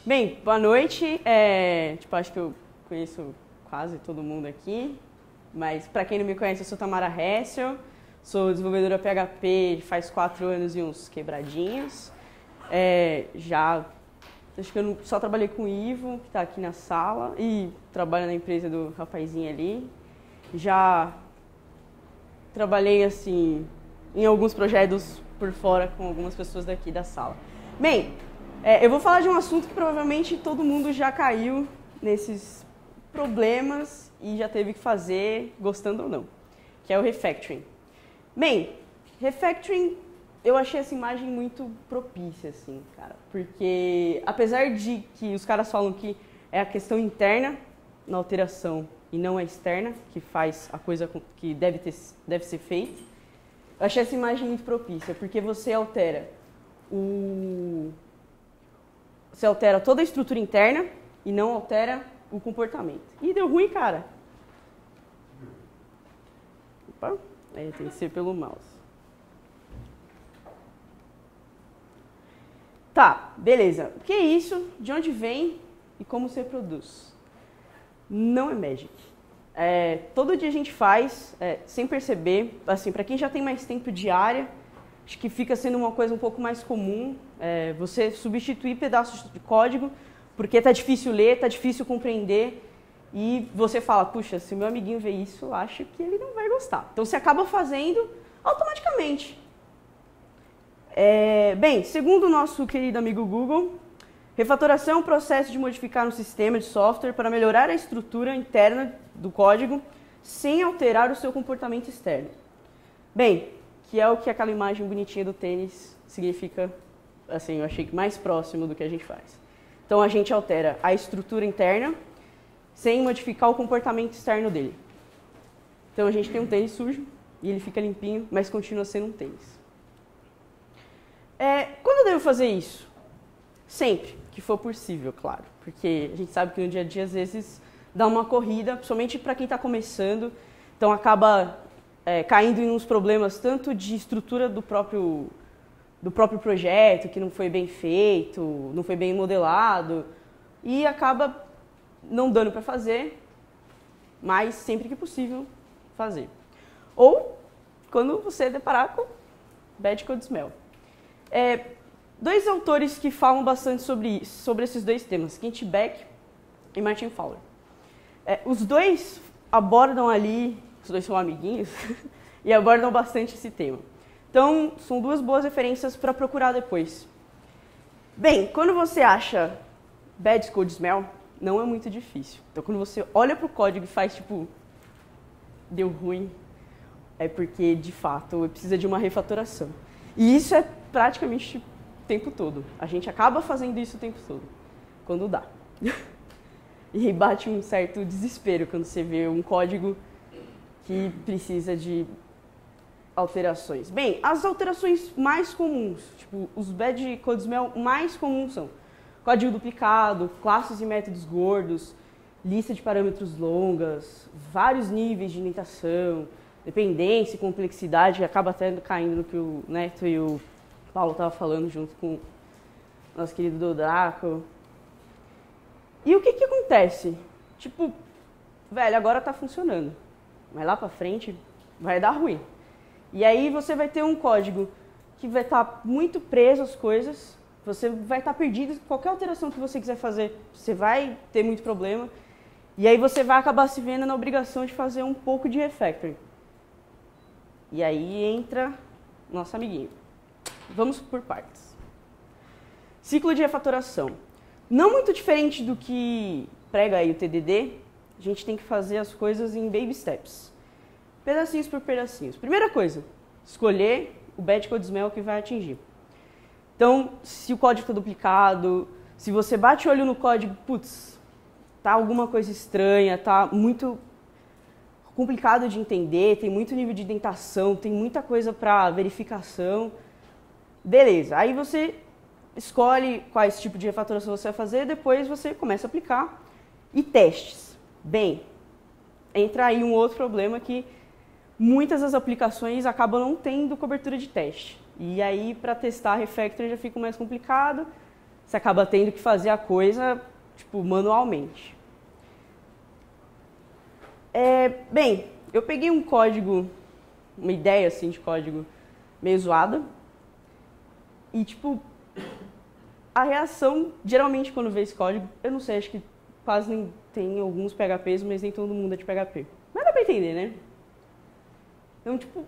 Bem, boa noite. Acho que eu conheço quase todo mundo aqui, mas para quem não me conhece, eu sou Tamara Hessel, sou desenvolvedora PHP faz 4 anos e uns quebradinhos. Acho que eu só trabalhei com o Ivo, que está aqui na sala, e trabalho na empresa do rapazinho ali. Já trabalhei, assim, em alguns projetos por fora com algumas pessoas daqui da sala. Bem, eu vou falar de um assunto que provavelmente todo mundo já caiu nesses problemas e já teve que fazer, gostando ou não, que é o refactoring. Bem, refactoring, eu achei essa imagem muito propícia, assim, cara, porque apesar de que os caras falam que é a questão interna na alteração e não a externa, que faz a coisa que deve ser feita, eu achei essa imagem muito propícia, porque você altera toda a estrutura interna e não altera o comportamento. E deu ruim, cara. Opa, tem que ser pelo mouse. Tá, beleza. O que é isso? De onde vem e como se reproduz? Não é Magic. Todo dia a gente faz, sem perceber, assim, para quem já tem mais tempo de área, acho que fica sendo uma coisa um pouco mais comum, você substituir pedaços de código, porque tá difícil ler, tá difícil compreender, e você fala, puxa, se o meu amiguinho ver isso, eu acho que ele não vai gostar. Então você acaba fazendo automaticamente. Bem, segundo o nosso querido amigo Google, refatoração é um processo de modificar um sistema de software para melhorar a estrutura interna do código sem alterar o seu comportamento externo. Bem, que é o que aquela imagem bonitinha do tênis significa, assim, eu achei mais próximo do que a gente faz. Então a gente altera a estrutura interna sem modificar o comportamento externo dele. Então a gente tem um tênis sujo e ele fica limpinho, mas continua sendo um tênis. Quando eu devo fazer isso? Sempre que for possível, claro, porque a gente sabe que no dia a dia às vezes dá uma corrida, principalmente para quem está começando, então acaba caindo em uns problemas tanto de estrutura do próprio projeto, que não foi bem feito, não foi bem modelado, e acaba não dando para fazer, mas sempre que possível fazer. Ou quando você deparar com bad code smell. Dois autores que falam bastante sobre esses dois temas, Kent Beck e Martin Fowler. Os dois abordam ali, os dois são amiguinhos, e abordam bastante esse tema. Então, são duas boas referências para procurar depois. Bem, quando você acha bad code smell, não é muito difícil. Então, quando você olha para o código e faz tipo, deu ruim, é porque, de fato, precisa de uma refatoração. E isso é praticamente o tempo todo. A gente acaba fazendo isso o tempo todo, quando dá. E bate um certo desespero quando você vê um código que precisa de alterações. Bem, as alterações mais comuns, tipo, os bad code smell mais comuns são código duplicado, classes e métodos gordos, lista de parâmetros longas, vários níveis de indentação, dependência e complexidade, que acaba até caindo no que o Neto e o Paulo estavam falando junto com o nosso querido Dodraco. E o que acontece? Tipo, velho, agora tá funcionando, mas lá pra frente vai dar ruim. E aí você vai ter um código que vai estar muito preso às coisas, você vai estar perdido, qualquer alteração que você quiser fazer, você vai ter muito problema, e aí você vai acabar se vendo na obrigação de fazer um pouco de refactoring. E aí entra nosso amiguinho. Vamos por partes. Ciclo de refatoração. Não muito diferente do que prega aí o TDD, a gente tem que fazer as coisas em baby steps. Pedacinhos por pedacinhos. Primeira coisa, escolher o bad code smell que vai atingir. Então, se o código está duplicado, se você bate o olho no código, putz, tá alguma coisa estranha, tá muito complicado de entender, tem muito nível de indentação, tem muita coisa para verificação. Beleza, aí você escolhe quais tipo de refatoração você vai fazer, depois você começa a aplicar. E testes. Bem, entra aí um outro problema que muitas das aplicações acabam não tendo cobertura de teste. E aí, para testar refactoring já fica mais complicado. você acaba tendo que fazer a coisa, tipo, manualmente. Bem, eu peguei um código, uma ideia, assim, de código meio zoada. E, tipo, a reação, geralmente, quando vê esse código, eu não sei, acho que quase nem tem alguns PHPs, mas nem todo mundo é de PHP. Mas dá pra entender, né? Então, tipo,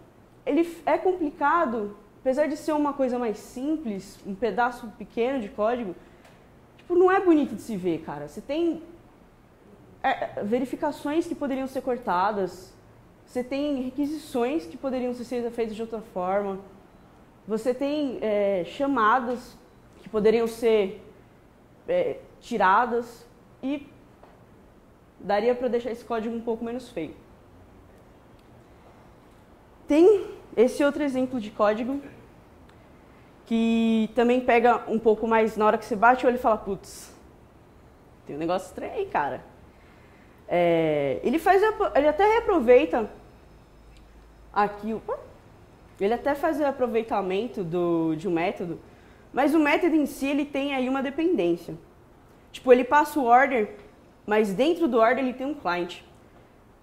ele é complicado, apesar de ser uma coisa mais simples, um pedaço pequeno de código, tipo, não é bonito de se ver, cara. Você tem verificações que poderiam ser cortadas, você tem requisições que poderiam ser feitas de outra forma, você tem chamadas que poderiam ser tiradas e daria para deixar esse código um pouco menos feio. Tem esse outro exemplo de código que também pega um pouco mais na hora que você bate o olho e fala, putz, tem um negócio estranho aí, cara. Ele até reaproveita aqui, ele até faz o aproveitamento de um método, mas o método em si ele tem aí uma dependência. Tipo, ele passa o order, mas dentro do order ele tem um client.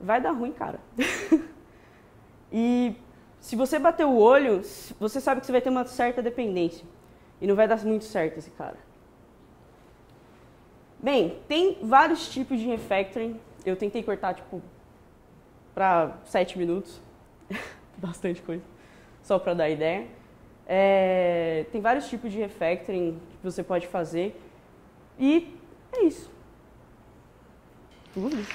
Vai dar ruim, cara. E se você bater o olho, você sabe que você vai ter uma certa dependência. E não vai dar muito certo esse cara. Bem, tem vários tipos de refactoring. Eu tentei cortar, tipo, para 7 minutos. Bastante coisa. Só para dar ideia. Tem vários tipos de refactoring que você pode fazer. E é isso. Tudo isso.